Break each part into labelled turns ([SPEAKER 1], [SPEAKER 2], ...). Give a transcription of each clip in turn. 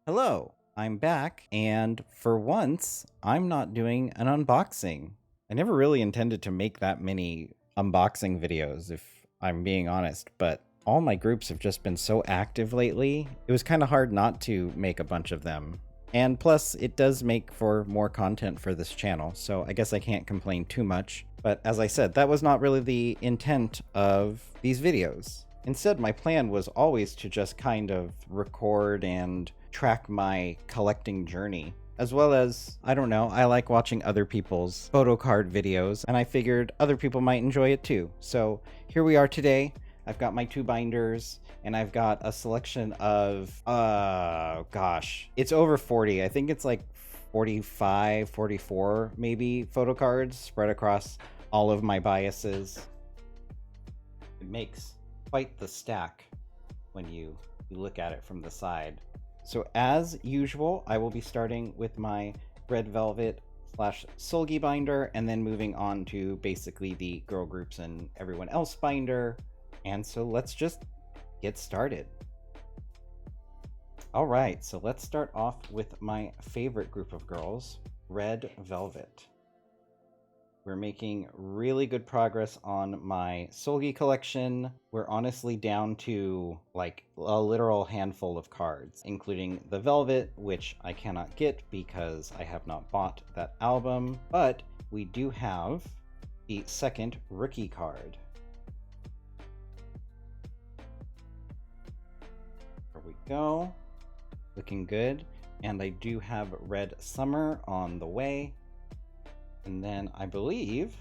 [SPEAKER 1] Hello, I'm back, and for once, I'm not doing an unboxing. I never really intended to make that many unboxing videos, if I'm being honest, but all my groups have just been so active lately, it was kind of hard not to make a bunch of them. And plus, it does make for more content for this channel, so I guess I can't complain too much. But as I said, that was not really the intent of these videos. Instead, my plan was always to just kind of record and track my collecting journey. As well as, I don't know, I like watching other people's photo card videos, and I figured other people might enjoy it too. So here we are today. I've got my two binders, and I've got a selection of, gosh, it's over 40. I think it's like 45, 44 maybe photo cards spread across all of my biases. It makes quite the stack when you look at it from the side. So as usual, I will be starting with my red velvet / Seulgi binder, and then moving on to basically the girl groups and everyone else binder. And so let's just get started. All right, so let's start off with my favorite group of girls, red velvet. We're making really good progress on my Seulgi collection. We're honestly down to like a literal handful of cards, including the Velvet, which I cannot get because I have not bought that album, but we do have the second rookie card. There we go. Looking good. And I do have Red Summer on the way. And then I believe,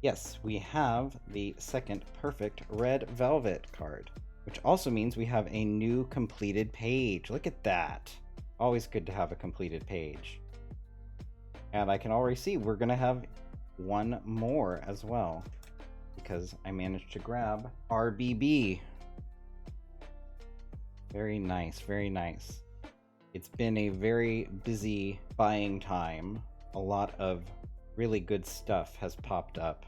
[SPEAKER 1] yes, we have the second perfect red velvet card, which also means we have a new completed page. Look at that. Always good to have a completed page. And I can already see we're going to have one more as well, because I managed to grab RBB. Very nice, very nice. It's been a very busy buying time. A lot of really good stuff has popped up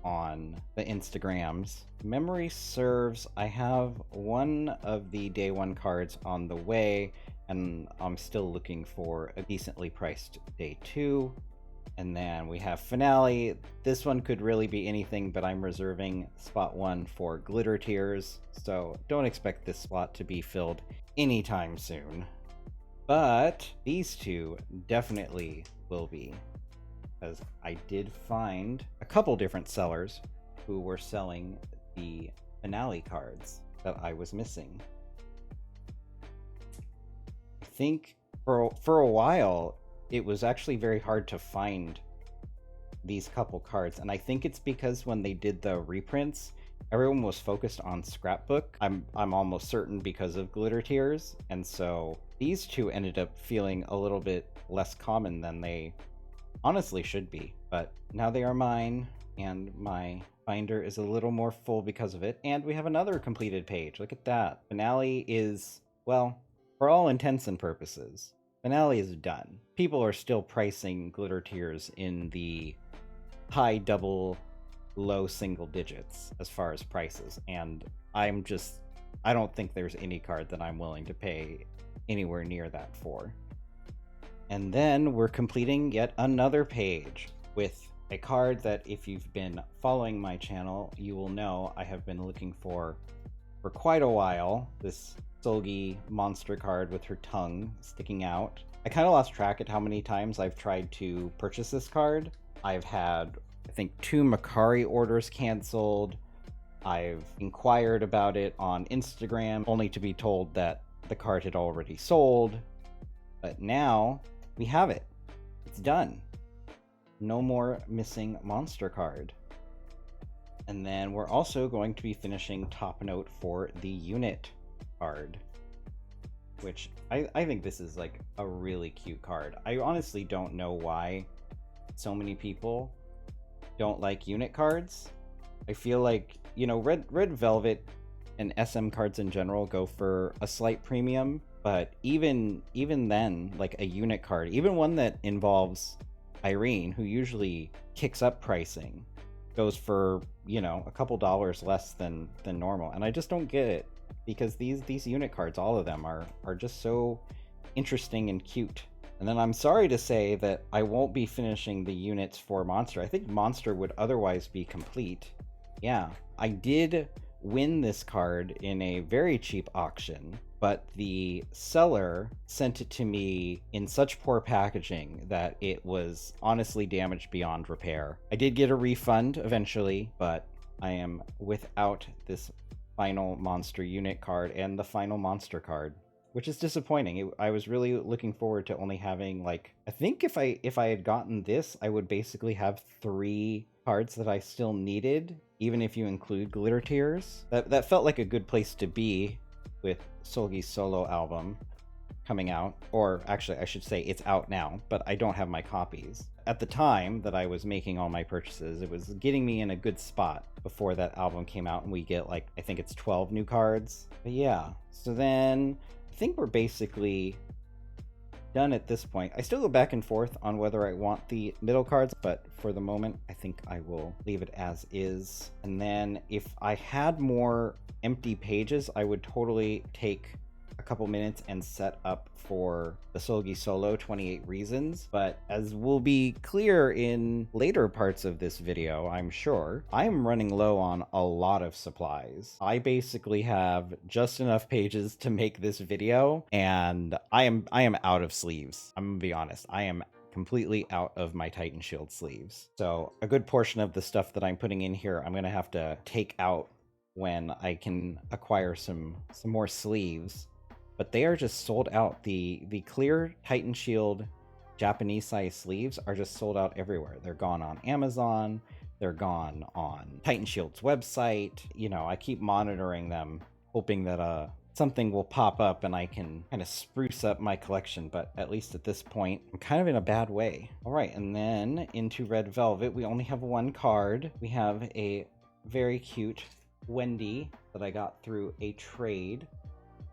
[SPEAKER 1] on the Instagrams. Memory serves, I have one of the day one cards on the way, and I'm still looking for a decently priced day two. And then we have Finale. This one could really be anything, but I'm reserving spot one for Glitter Tears, so don't expect this spot to be filled anytime soon. But these two definitely will be, because I did find a couple different sellers who were selling the Finale cards that I was missing. I think for a while it was actually very hard to find these couple cards, and I think it's because when they did the reprints, everyone was focused on Scrapbook. I'm almost certain because of Glitter Tears, and so these two ended up feeling a little bit less common than they honestly should be. But now they are mine, and my binder is a little more full because of it. And we have another completed page. Look at that. Finale is, well, for all intents and purposes, Finale is done. People are still pricing Glitter Tears in the high double, low single digits as far as prices, and I don't think there's any card that I'm willing to pay anywhere near that for. And then we're completing yet another page with a card that, if you've been following my channel, you will know I have been looking for quite a while. This Seulgi monster card with her tongue sticking out. I kind of lost track at how many times I've tried to purchase this card. I've had, I think, 2 Macari orders canceled. I've inquired about it on Instagram, only to be told that the card had already sold. But now we have it. It's done. No more missing monster card. And then we're also going to be finishing Top Note for the unit card, which I think this is like a really cute card. I honestly don't know why so many people don't like unit cards. I feel like, you know, Red Velvet and SM cards in general go for a slight premium, but even then, like a unit card, even one that involves Irene, who usually kicks up pricing, goes for, you know, a couple dollars less than normal. And I just don't get it, because these unit cards, all of them are just so interesting and cute. And then I'm sorry to say that I won't be finishing the units for Monster. I think Monster would otherwise be complete. Yeah, I did win this card in a very cheap auction, but the seller sent it to me in such poor packaging that it was honestly damaged beyond repair. I did get a refund eventually, but I am without this final Monster unit card and the final Monster card, which is disappointing. I was really looking forward to only having, like, I think if I had gotten this, I would basically have 3 cards that I still needed, even if you include Glitter Tears. That felt like a good place to be with Seulgi's solo album coming out. Or actually, I should say it's out now, but I don't have my copies. At the time that I was making all my purchases, it was getting me in a good spot before that album came out and we get, like, I think it's 12 new cards. But yeah, so then I think we're basically done at this point. I still go back and forth on whether I want the middle cards, but for the moment, I think I will leave it as is. And then if I had more empty pages, I would totally take a couple minutes and set up for the Seulgi solo 28 Reasons. But as will be clear in later parts of this video, I'm sure, I'm running low on a lot of supplies. I basically have just enough pages to make this video, and I am out of sleeves. I'm gonna be honest, I am completely out of my Titan Shield sleeves. So a good portion of the stuff that I'm putting in here, I'm gonna have to take out when I can acquire some more sleeves. But they are just sold out. The clear Titan Shield Japanese size sleeves are just sold out everywhere. They're gone on Amazon. They're gone on Titan Shield's website. You know, I keep monitoring them, hoping that something will pop up and I can kind of spruce up my collection. But at least at this point, I'm kind of in a bad way. All right, and then into Red Velvet, we only have 1 card. We have a very cute Wendy that I got through a trade.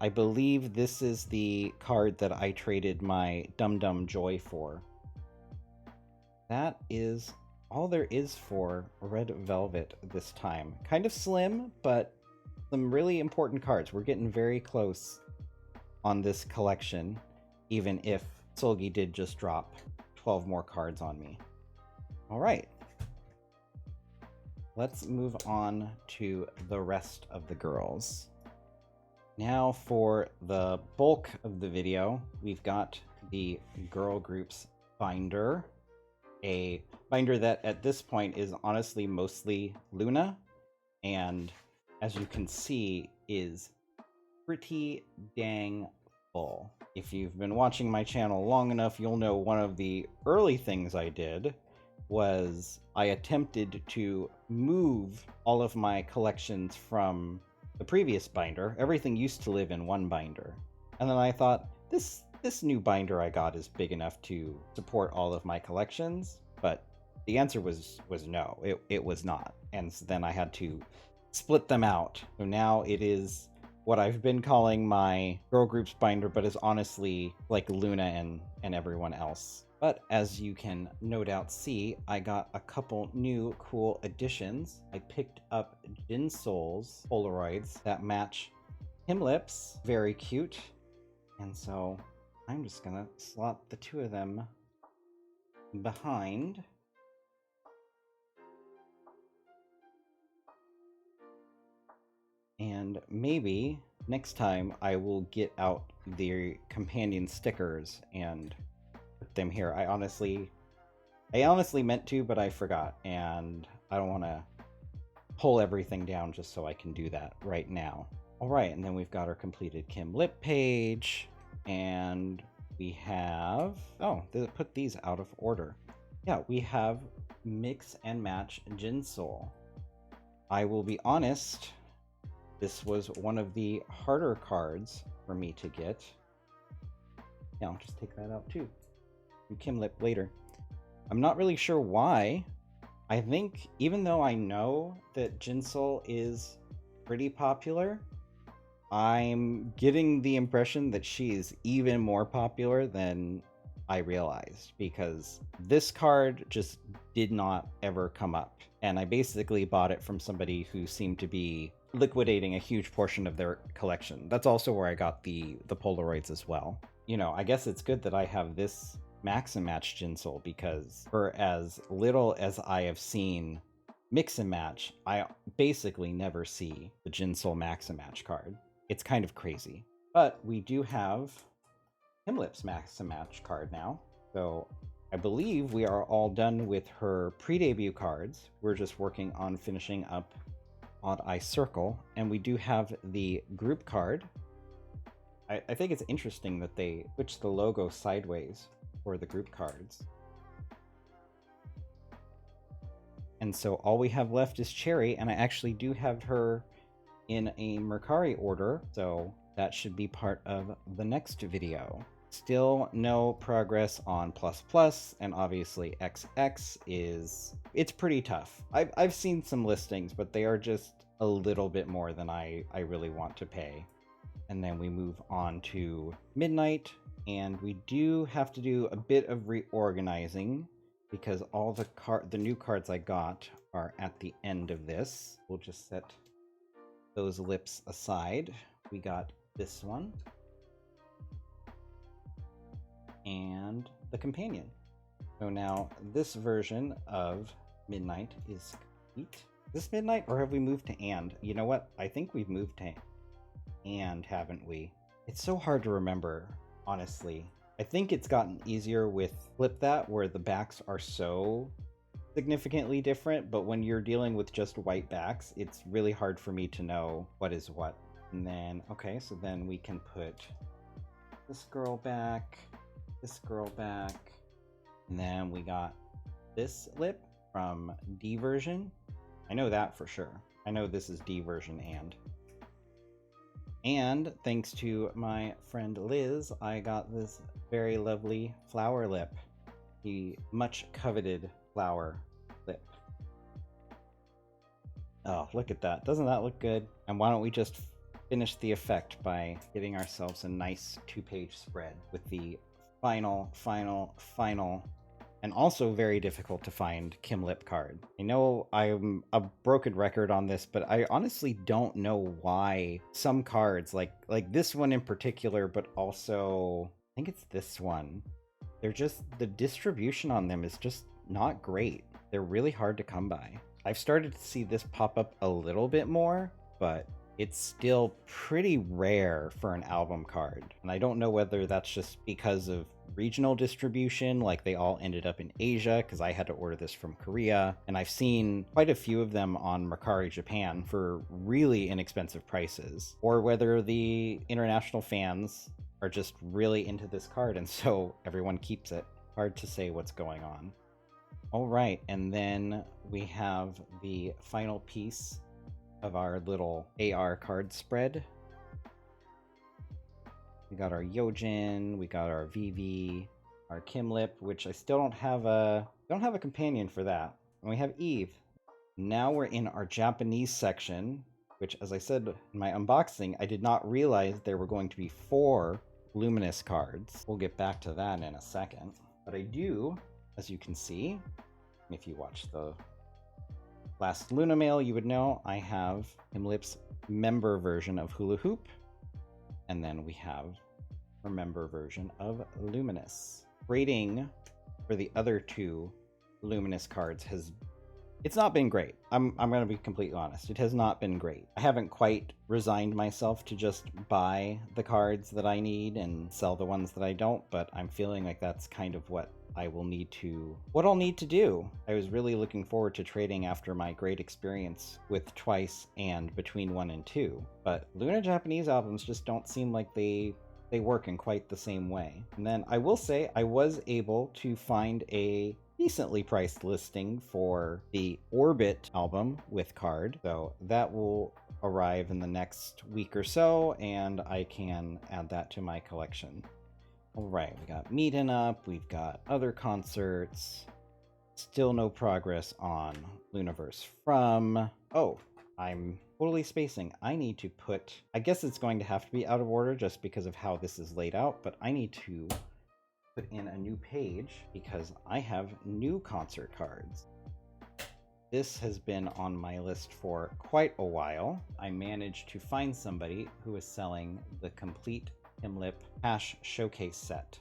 [SPEAKER 1] I believe this is the card that I traded my Dum Dum Joy for. That is all there is for Red Velvet this time. Kind of slim, but some really important cards. We're getting very close on this collection, even if Seulgi did just drop 12 more cards on me. All right. Let's move on to the rest of the girls. Now for the bulk of the video, we've got the girl groups binder, a binder that at this point is honestly mostly LOONA, and as you can see is pretty dang full. If you've been watching my channel long enough, you'll know one of the early things I did was I attempted to move all of my collections from the previous binder. Everything used to live in one binder. And then I thought, this new binder I got is big enough to support all of my collections. But the answer was no, it was not. And so then I had to split them out. So now it is what I've been calling my girl groups binder, but is honestly like LOONA and everyone else. But as you can no doubt see, I got a couple new cool additions. I picked up Jinsoul's Polaroids that match Kim Lip's. Very cute. And so I'm just gonna slot the 2 of them behind. And maybe next time I will get out the companion stickers and put them here. I honestly meant to, but I forgot, and I don't want to pull everything down just so I can do that right now. All right, and then we've got our completed Kim Lip page, and we have, oh, they put these out of order. Yeah, we have Mix and Match Jinsoul. I will be honest, this was one of the harder cards for me to get. Yeah, I'll just take that out too. Do Kim Lip later. I'm not really sure why. I think even though I know that Jinsoul is pretty popular, I'm getting the impression that she is even more popular than I realized, because this card just did not ever come up. And I basically bought it from somebody who seemed to be liquidating a huge portion of their collection. That's also where I got the Polaroids as well. you know, I guess it's good that I have this Max and Match Jinsol, because for as little as I have seen Mix and Match, I basically never see the Jinsol Max and Match card. It's kind of crazy. But we do have Kim Lip's Max and Match card now. So I believe we are all done with her pre-debut cards. We're just working on finishing up Odd Eye Circle, and we do have the group card. I think it's interesting that they switched the logo sideways for the group cards. And so all we have left is Cherry, and I actually do have her in a Mercari order, so that should be part of the next video. Still no progress on Plus Plus, and obviously XX it's pretty tough. I've seen some listings, but they are just a little bit more than I really want to pay. And then we move on to Midnight, and we do have to do a bit of reorganizing because all the new cards I got are at the end of this. We'll just set those lips aside. We got this one and the companion. So now this version of Midnight is complete. Is this Midnight, or have we moved to And? You know what? I think we've moved to And, haven't we? It's so hard to remember, honestly. I think it's gotten easier with Flip That, where the backs are so significantly different, but when you're dealing with just white backs, it's really hard for me to know what is what. And then, okay, so then we can put this girl back, and then we got this lip from D version. I know that for sure. I know this is D version And thanks to my friend Liz, I got this very lovely flower lip. The much coveted flower lip. Oh, look at that. Doesn't that look good? And why don't we just finish the effect by getting ourselves a nice 2-page spread with the final, and also very difficult to find Kim Lip card. I know I'm a broken record on this, but I honestly don't know why some cards, like this one in particular, but also I think it's this one, they're just, the distribution on them is just not great. They're really hard to come by. I've started to see this pop up a little bit more, but it's still pretty rare for an album card. And I don't know whether that's just because of regional distribution, like they all ended up in Asia, because I had to order this from Korea. And I've seen quite a few of them on Mercari Japan for really inexpensive prices, or whether the international fans are just really into this card and so everyone keeps it. Hard to say what's going on. All right, and then we have the final piece of our little AR card spread. We got our Yojin, we got our Vivi, our Kim Lip, which I still don't have a companion for that. And we have Eve. Now we're in our Japanese section, which, as I said in my unboxing, I did not realize there were going to be 4 Luminous cards. We'll get back to that in a second. But I do, as you can see, if you watch the last Luna mail, you would know I have Kim Lip's member version of Hula Hoop, and then we have her member version of Luminous. Rating for the other 2 Luminous cards it's not been great. I'm going to be completely honest. It has not been great. I haven't quite resigned myself to just buy the cards that I need and sell the ones that I don't, but I'm feeling like that's kind of what I'll need to do. I was really looking forward to trading after my great experience with Twice and Between 1 and 2, but Luna Japanese albums just don't seem like they work in quite the same way. And then I will say I was able to find a decently priced listing for the Orbit album with card, so that will arrive in the next week or so, and I can add that to my collection. All right, we got Meetin' Up, we've got other concerts, still no progress on Lunaverse From. Oh, I'm totally spacing. I need to put, I guess it's going to have to be out of order just because of how this is laid out, but I need to put in a new page because I have new concert cards. This has been on my list for quite a while. I managed to find somebody who is selling the complete Kim Lip Hash Showcase set.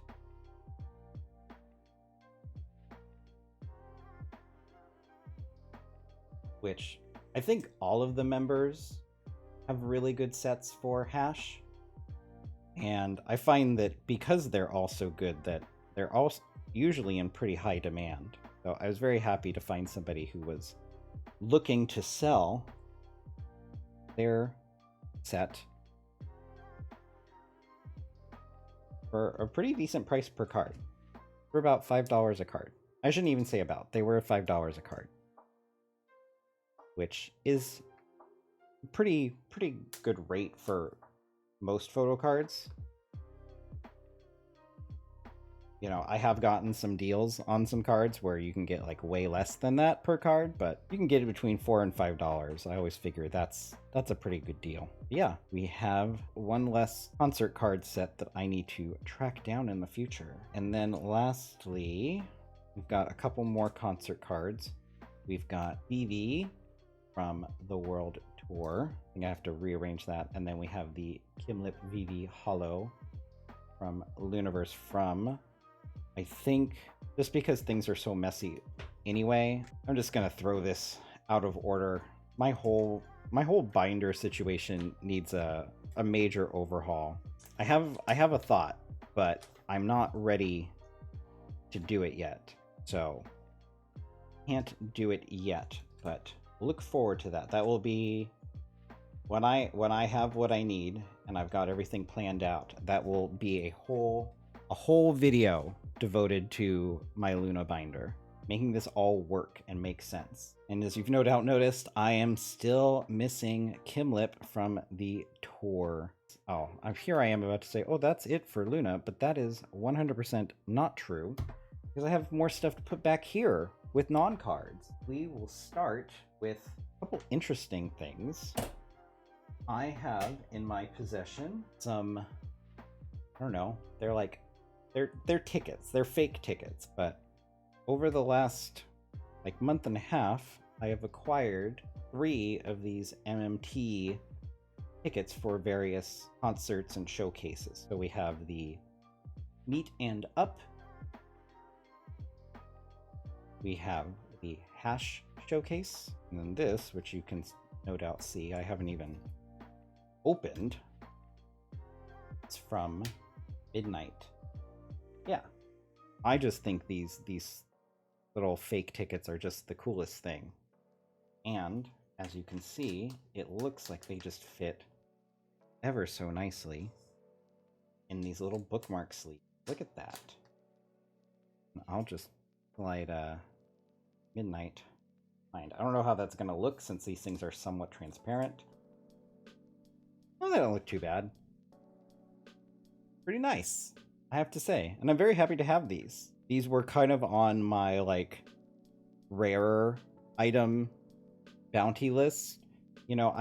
[SPEAKER 1] Which I think all of the members have really good sets for Hash. And I find that because they're all so good that they're all usually in pretty high demand. So I was very happy to find somebody who was looking to sell their set for a pretty decent price per card. For about $5 a card. I shouldn't even say about. They were $5 a card. Which is a pretty good rate for most photo cards. You know, I have gotten some deals on some cards where you can get like way less than that per card, but you can get it between $4 and $5. I always figure that's a pretty good deal. Yeah, we have one less concert card set that I need to track down in the future. And then lastly, we've got a couple more concert cards. We've got BV from the World Tour. I think I have to rearrange that. And then we have the Kim Lip VV Hollow from Looniverse from, I think, just because things are so messy anyway, I'm just gonna throw this out of order. My whole binder situation needs a major overhaul. I have a thought, but I'm not ready to do it yet. So can't do it yet, but look forward to that. That will be when I have what I need and I've got everything planned out. That will be a whole video devoted to my Luna binder, making this all work and make sense. And as you've no doubt noticed, I am still missing Kim Lip from the tour. Oh, here I am about to say, oh, that's it for Luna, but that is 100% not true, because I have more stuff to put back here with non-cards. We will start with a couple interesting things. I have in my possession some, I don't know, they're tickets. They're fake tickets, but over the last month and a half, I have acquired 3 of these MMT tickets for various concerts and showcases. So we have the Meet and Up. We have the Hash Showcase, and then this, which you can no doubt see, I haven't even opened. It's from Midnight. Yeah, I just think these little fake tickets are just the coolest thing. And as you can see, it looks like they just fit ever so nicely in these little bookmark sleeves. Look at that. I'll just slide Midnight behind. I don't know how that's going to look since these things are somewhat transparent. Oh, they don't look too bad. Pretty nice, I have to say. And I'm very happy to have these. These were kind of on my rarer item bounty list. You know,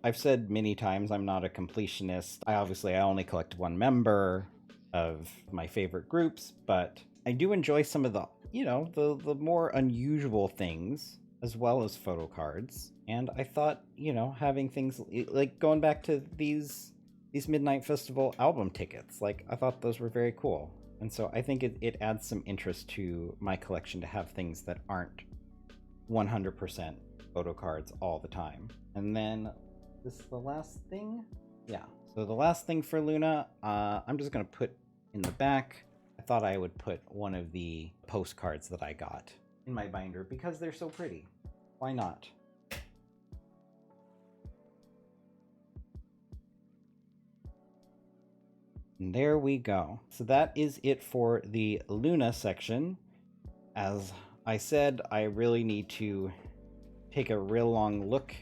[SPEAKER 1] I've said many times I'm not a completionist. I only collect one member of my favorite groups, but I do enjoy some of the, the more unusual things, as well as photo cards. And I thought, having things like going back to these Midnight Festival album tickets, I thought those were very cool. And so I think it adds some interest to my collection to have things that aren't 100% photo cards all the time. And then this is the last thing. Yeah. So the last thing for Luna, I'm just going to put in the back. I thought I would put one of the postcards that I got in my binder because they're so pretty. Why not? And there we go. So that is it for the Luna section. As I said, I really need to take a real long look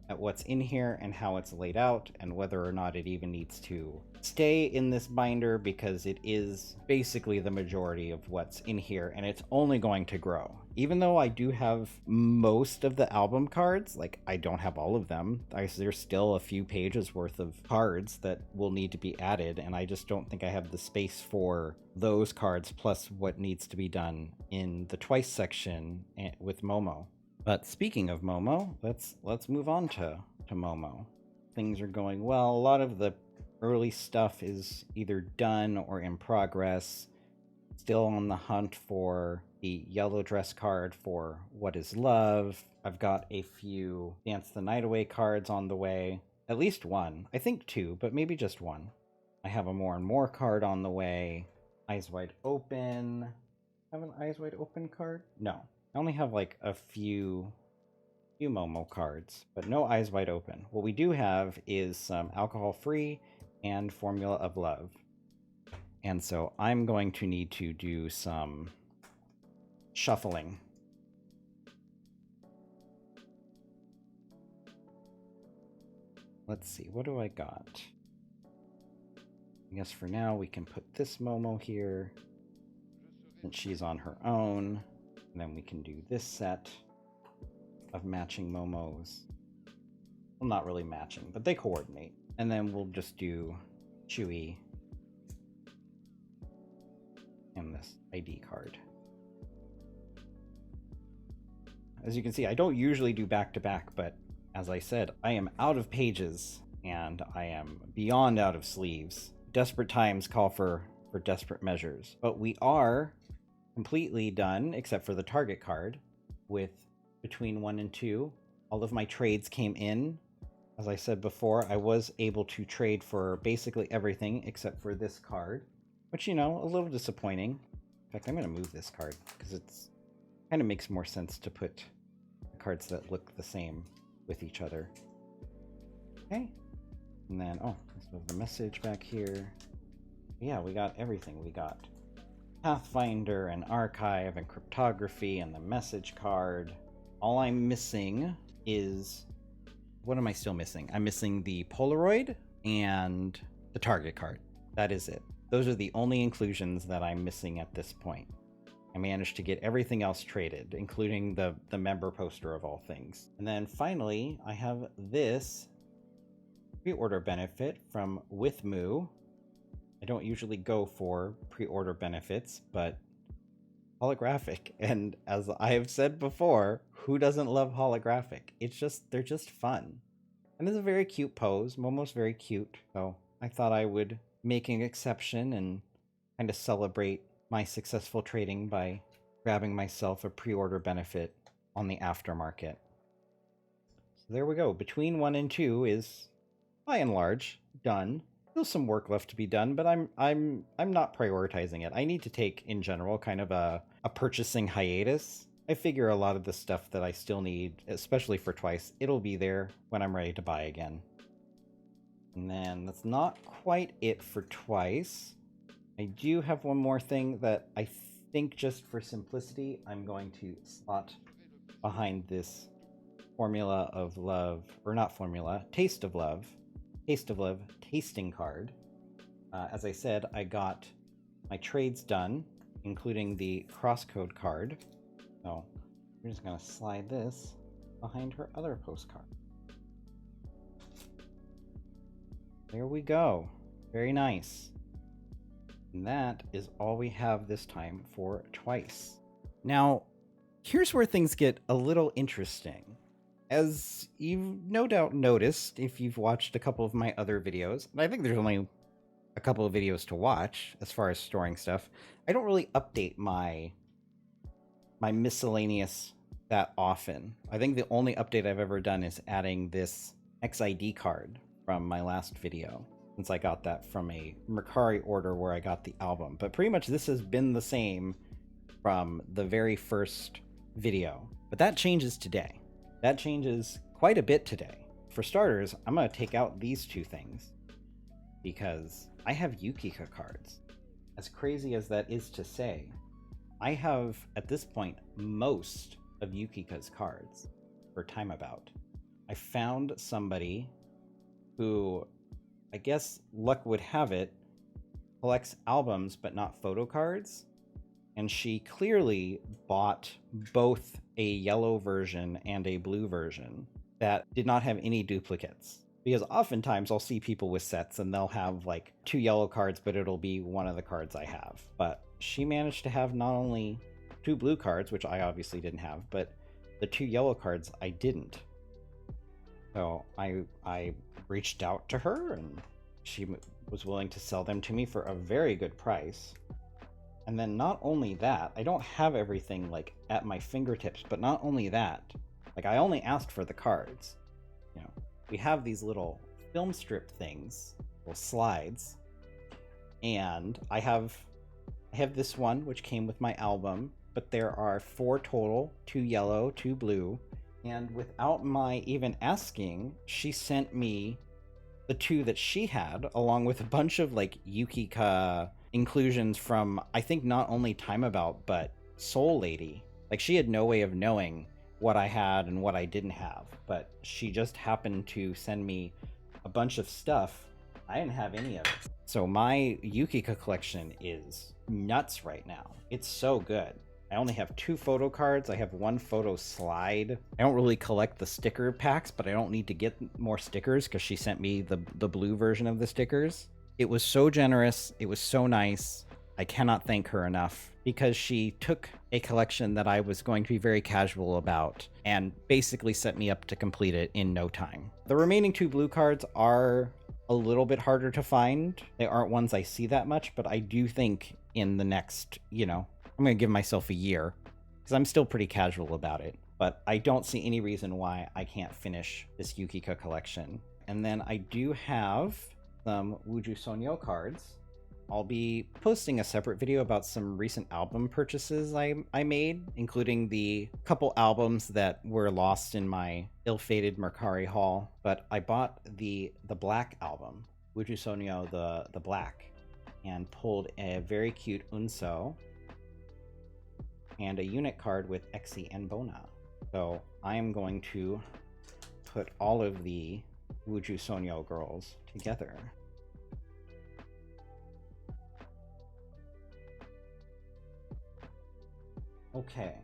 [SPEAKER 1] at what's in here and how it's laid out and whether or not it even needs to stay in this binder, because it is basically the majority of what's in here and it's only going to grow. Even though I do have most of the album cards, I don't have all of them. There's still a few pages worth of cards that will need to be added, and I just don't think I have the space for those cards plus what needs to be done in the Twice section with Momo. But speaking of Momo, let's move on to Momo. Things are going well. A lot of the early stuff is either done or in progress. Still on the hunt for the yellow dress card for What is Love. I've got a few Dance the Night Away cards on the way. At least one. I think two, but maybe just one. I have a More and More card on the way. Eyes Wide Open. Have an Eyes Wide Open card? No. I only have like a few Momo cards, but no Eyes Wide Open. What we do have is some Alcohol Free and Formula of Love. And so I'm going to need to do some shuffling. Let's see, what do I got? I guess for now we can put this Momo here, since she's on her own. And then we can do this set of matching Momos. Well, not really matching, but they coordinate. And then we'll just do Chewy and this ID card. As you can see, I don't usually do back-to-back, but as I said, I am out of pages and I am beyond out of sleeves. Desperate times call for desperate measures. But we are completely done, except for the target card, with Between 1 and 2. All of my trades came in. As I said before, I was able to trade for basically everything except for this card, which, you know, a little disappointing. In fact, I'm going to move this card because it's kind of makes more sense to put cards that look the same with each other. Okay. And then, oh, let's move the message back here. Yeah, we got everything. We got Pathfinder and Archive and Cryptography and the message card. All I'm missing is... What am I still missing? I'm missing the Polaroid and the target card. That is it. Those are the only inclusions that I'm missing at this point. I managed to get everything else traded, including the member poster of all things. And then finally, I have this pre-order benefit from With Moo. I don't usually go for pre-order benefits, but holographic. And as I have said before, who doesn't love holographic? They're just fun. And it's a very cute pose, Momo's very cute. So I thought I would make an exception and kind of celebrate my successful trading by grabbing myself a pre-order benefit on the aftermarket. So there we go. Between 1 and 2 is, by and large, done. Still some work left to be done, but I'm not prioritizing it. I need to take, in general, kind of a purchasing hiatus. I figure a lot of the stuff that I still need, especially for Twice, it'll be there when I'm ready to buy again. And then that's not quite it for Twice. I do have one more thing that I think, just for simplicity, I'm going to slot behind this Formula of Love, or not Formula, Taste of Love tasting card. As I said, I got my trades done, including the crosscode card. So we're just going to slide this behind her other postcard. There we go. Very nice. And that is all we have this time for Twice. Now, here's where things get a little interesting. As you've no doubt noticed if you've watched a couple of my other videos, and I think there's only a couple of videos to watch as far as storing stuff, I don't really update my miscellaneous that often. I think the only update I've ever done is adding this XID card from my last video, since I got that from a Mercari order where I got the album. But pretty much this has been the same from the very first video. But that changes today. That changes quite a bit today. For starters, I'm going to take out these two things because I have Yukika cards. As crazy as that is to say, I have, at this point, most of Yukika's cards for Time About. I found somebody who, I guess luck would have it, collects albums but not photo cards. And she clearly bought both a yellow version and a blue version that did not have any duplicates. Because oftentimes I'll see people with sets and they'll have like 2 yellow cards, but it'll be one of the cards I have. But she managed to have not only 2 blue cards, which I obviously didn't have, but the 2 yellow cards I didn't. So I reached out to her and she was willing to sell them to me for a very good price. And then not only that, I don't have everything like at my fingertips, but not only that, like I only asked for the cards. You know, we have these little film strip things, little slides, and I have this one which came with my album, but there are 4 total, 2 yellow, 2 blue, and without my even asking, she sent me the 2 that she had, along with a bunch of like Yukika inclusions from, I think, not only Time About, but Soul Lady. Like, she had no way of knowing what I had and what I didn't have, but she just happened to send me a bunch of stuff. I didn't have any of it. So my Yukika collection is nuts right now. It's so good. I only have 2 photo cards. I have 1 photo slide. I don't really collect the sticker packs, but I don't need to get more stickers because she sent me the blue version of the stickers. It was so generous. It was so nice. I cannot thank her enough because she took a collection that I was going to be very casual about and basically set me up to complete it in no time. The remaining 2 blue cards are a little bit harder to find. They aren't ones I see that much, but I do think in the next, I'm going to give myself a year because I'm still pretty casual about it, but I don't see any reason why I can't finish this Yukika collection. And then I do have some Wuju Sonyo cards. I'll be posting a separate video about some recent album purchases I made, including the couple albums that were lost in my ill-fated Mercari haul. But I bought the black album, Wuju Sonyo the black, and pulled a very cute Unso and a unit card with Exi and Bona. So I am going to put all of the Wuju Sonyo girls together. Okay,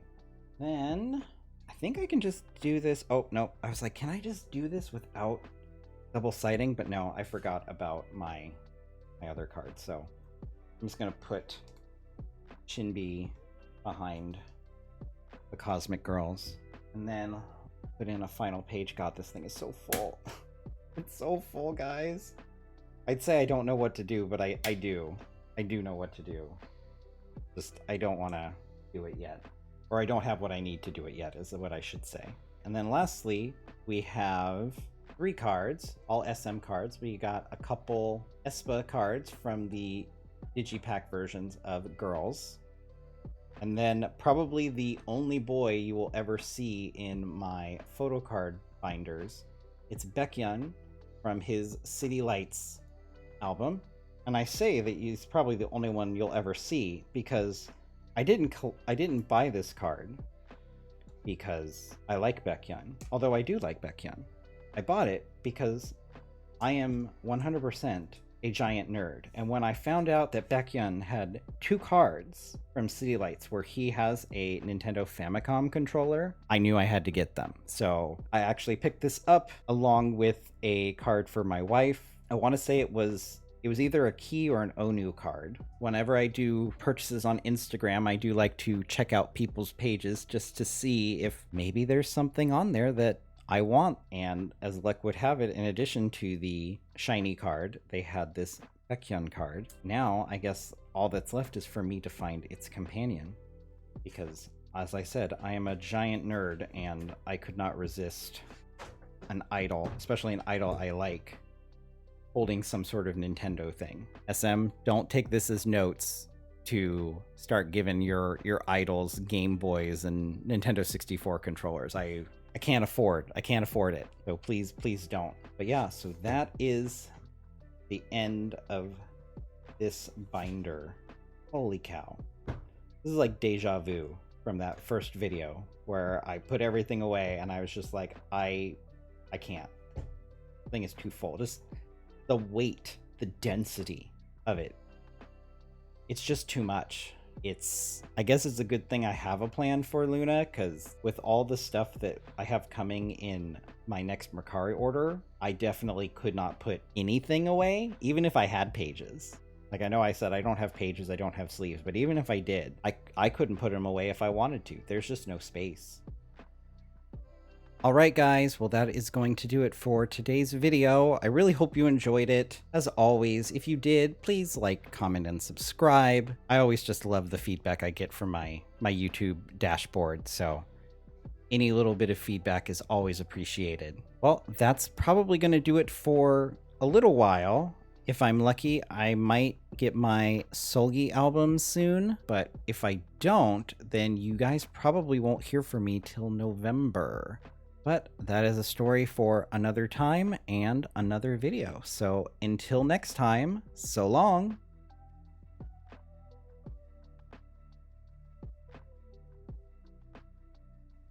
[SPEAKER 1] then I think I can just do this. Oh, no, I was like, can I just do this without double siding? But no, I forgot about my other cards. So I'm just gonna put Shinbi behind the Cosmic Girls and then put in a final page. God, this thing is so full. It's so full, guys. I'd say I don't know what to do, but I do. I do know what to do. Just, I don't want to do it yet. Or I don't have what I need to do it yet, is what I should say. And then lastly, we have 3 cards, all SM cards. We got a couple Espa cards from the Digipack versions of Girls. And then probably the only boy you will ever see in my photo card binders. It's Baekhyun from his City Lights album. And I say that he's probably the only one you'll ever see because I didn't buy this card because I like Baekhyun, although I do like Baekhyun. I bought it because I am 100% a giant nerd, and when I found out that Baekhyun had 2 cards from City Lights where he has a Nintendo Famicom controller, I knew I had to get them. So I actually picked this up along with a card for my wife. I want to say it was either a key or an ONU card. Whenever I do purchases on Instagram, I do like to check out people's pages just to see if maybe there's something on there that I want. And as luck would have it, in addition to the shiny card, they had this Baekhyun card. Now, I guess all that's left is for me to find its companion. Because, as I said, I am a giant nerd and I could not resist an idol, especially an idol I like, holding some sort of Nintendo thing. SM, don't take this as notes to start giving your idols Game Boys and Nintendo 64 controllers. I can't afford it. So please don't. But yeah, so that is the end of this binder. Holy cow. This is like deja vu from that first video where I put everything away and I was just like, I can't. The thing is too full. Just the weight, the density of it. It's just too much. I guess it's a good thing I have a plan for LOONA, because with all the stuff that I have coming in my next Mercari order, I definitely could not put anything away, even if I had pages. Like, I know I said I don't have pages, I don't have sleeves, but even if I did, I couldn't put them away if I wanted to. There's just no space. Alright guys, well that is going to do it for today's video. I really hope you enjoyed it. As always, if you did, please like, comment, and subscribe. I always just love the feedback I get from my YouTube dashboard, so any little bit of feedback is always appreciated. Well, that's probably going to do it for a little while. If I'm lucky, I might get my Seulgi album soon, but if I don't, then you guys probably won't hear from me till November. But that is a story for another time and another video. So until next time, so long!